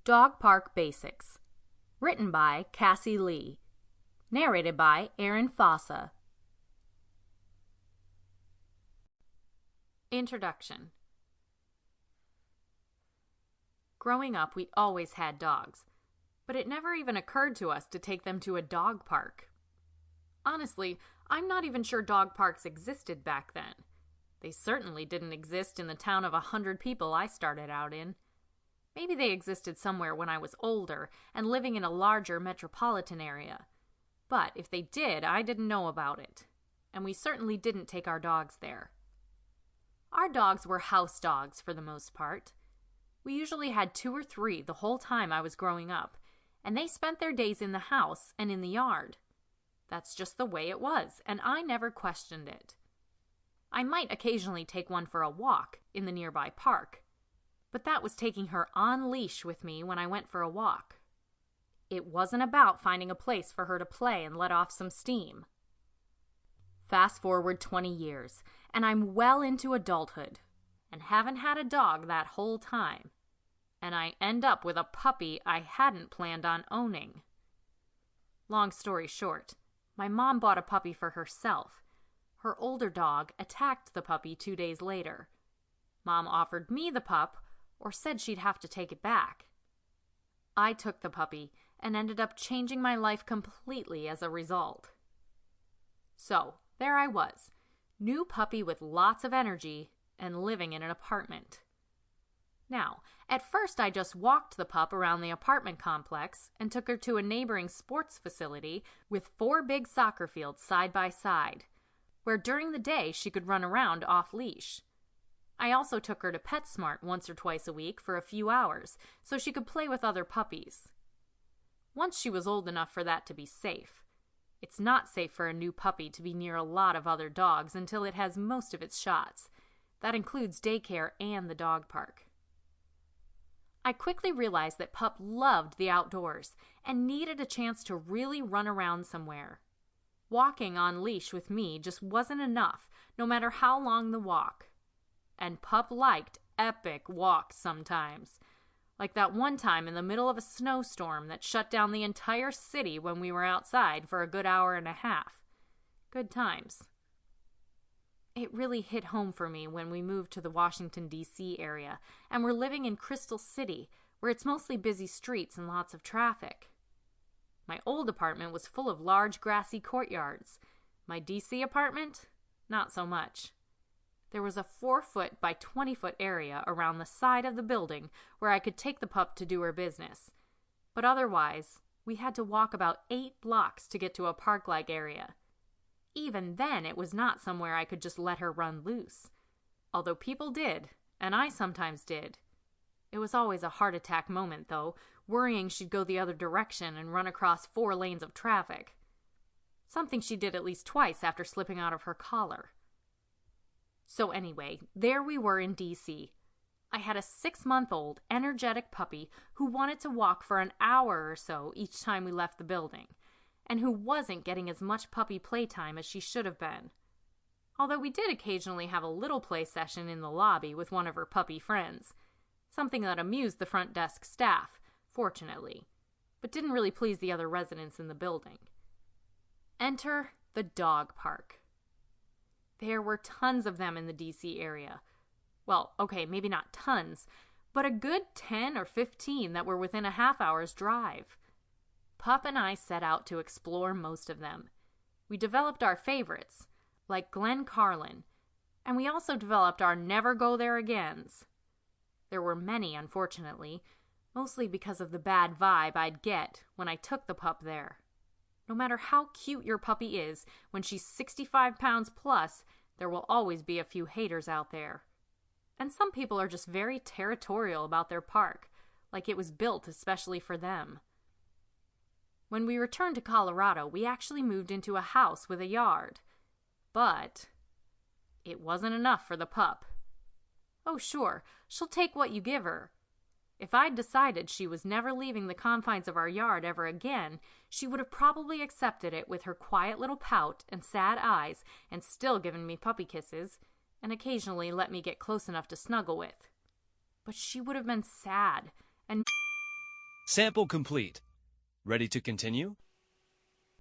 Dog Park Basics. Written by Cassie Leigh. Narrated by Erin Fossa. Introduction. Growing up, we always had dogs, but it never even occurred to us to take them to a dog park. Honestly, I'm not even sure dog parks existed back then. They certainly didn't exist in the town of 100 people I started out in. Maybe they existed somewhere when I was older and living in a larger metropolitan area. But if they did, I didn't know about it. And we certainly didn't take our dogs there. Our dogs were house dogs for the most part. We usually had 2 or 3 the whole time I was growing up, and they spent their days in the house and in the yard. That's just the way it was, and I never questioned it. I might occasionally take one for a walk in the nearby park, but that was taking her on leash with me when I went for a walk. It wasn't about finding a place for her to play and let off some steam. Fast forward 20 years, and I'm well into adulthood, and haven't had a dog that whole time. And I end up with a puppy I hadn't planned on owning. Long story short, my mom bought a puppy for herself. Her older dog attacked the puppy 2 days later. Mom offered me the pup, or said she'd have to take it back. I took the puppy and ended up changing my life completely as a result. So, there I was, new puppy with lots of energy and living in an apartment. Now, at first I just walked the pup around the apartment complex and took her to a neighboring sports facility with 4 big soccer fields side by side, where during the day she could run around off-leash. I also took her to PetSmart once or twice a week for a few hours so she could play with other puppies. Once she was old enough for that to be safe. It's not safe for a new puppy to be near a lot of other dogs until it has most of its shots. That includes daycare and the dog park. I quickly realized that Pup loved the outdoors and needed a chance to really run around somewhere. Walking on leash with me just wasn't enough, no matter how long the walk. And Pup liked epic walks sometimes. Like that one time in the middle of a snowstorm that shut down the entire city when we were outside for a good hour and a half. Good times. It really hit home for me when we moved to the Washington, D.C. area and were living in Crystal City, where it's mostly busy streets and lots of traffic. My old apartment was full of large grassy courtyards. My D.C. apartment? Not so much. There was a 4-foot by 20-foot area around the side of the building where I could take the pup to do her business. But otherwise, we had to walk about 8 blocks to get to a park-like area. Even then, it was not somewhere I could just let her run loose. Although people did, and I sometimes did. It was always a heart attack moment, though, worrying she'd go the other direction and run across 4 lanes of traffic. Something she did at least twice after slipping out of her collar. So anyway, there we were in D.C. I had a 6-month-old, energetic puppy who wanted to walk for an hour or so each time we left the building, and who wasn't getting as much puppy playtime as she should have been. Although we did occasionally have a little play session in the lobby with one of her puppy friends, something that amused the front desk staff, fortunately, but didn't really please the other residents in the building. Enter the dog park. There were tons of them in the D.C. area. Well, okay, maybe not tons, but a good 10 or 15 that were within a half-hour's drive. Pup and I set out to explore most of them. We developed our favorites, like Glen Carlin, and we also developed our never-go-there-agains. There were many, unfortunately, mostly because of the bad vibe I'd get when I took the pup there. No matter how cute your puppy is, when she's 65 pounds plus, there will always be a few haters out there. And some people are just very territorial about their park, like it was built especially for them. When we returned to Colorado, we actually moved into a house with a yard. But it wasn't enough for the pup. Oh sure, she'll take what you give her. If I'd decided she was never leaving the confines of our yard ever again, she would have probably accepted it with her quiet little pout and sad eyes and still given me puppy kisses, and occasionally let me get close enough to snuggle with. But she would have been sad, and Sample complete. Ready to continue?